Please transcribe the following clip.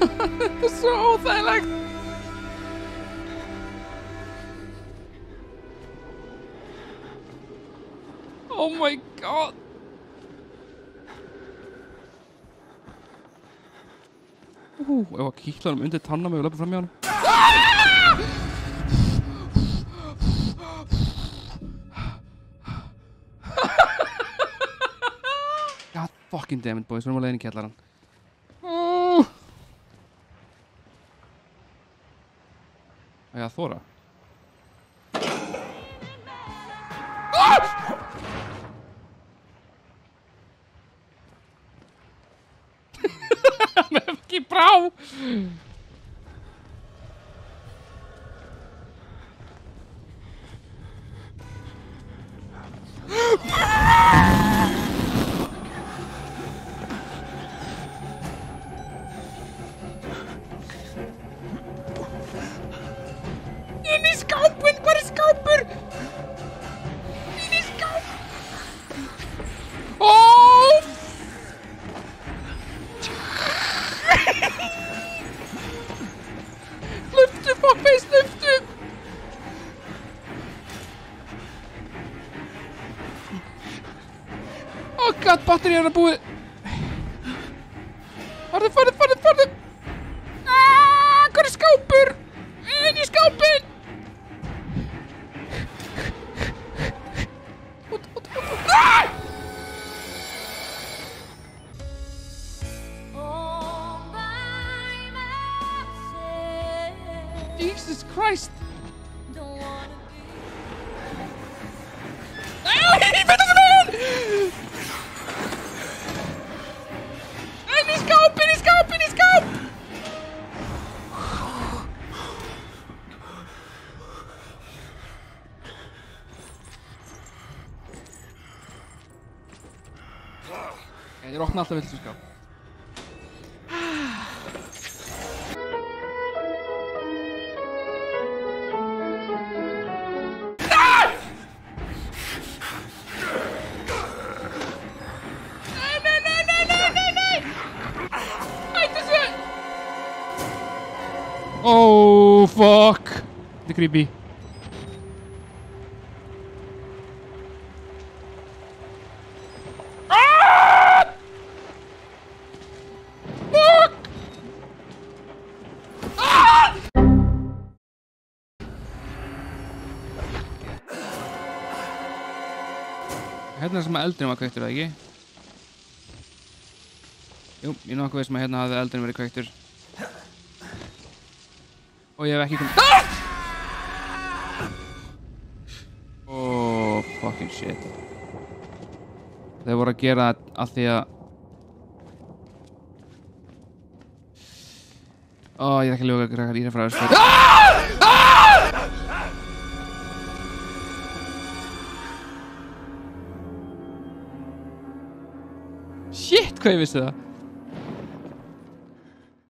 Þetta er svo óþægilegt. Oh my god. Ef að kýtla hann undir tanna mig og löpa fram hjá hann. God fucking damn it boys, við erum á leiðinni í kjallarann. Það að þóra. Hann hef ekki brá. Inn í skápinn, hvað er skápur? Inn í skáp. Lyftu, fuckface, lyftu. Oh god, batterið er búið. Farðu. Hvað er skápur? Inn í skápinn. Jesus Christ! He bit us in! In í skáp! Ég opna alltaf viltu skáp. Oh fuck! Þetta er creepy. Fuck! Hérna sem að eldurinn var kveiktur, eða ekki? Jú, ég er nokkuð veist að hérna hafði eldurinn verið kveiktur. Og ég hef ekki komið... Oh, fucking shit. Þeir voru að gera það af því að... ég er ekki að ljóka að líra frá þessu. Shit, hvað ég vissi það?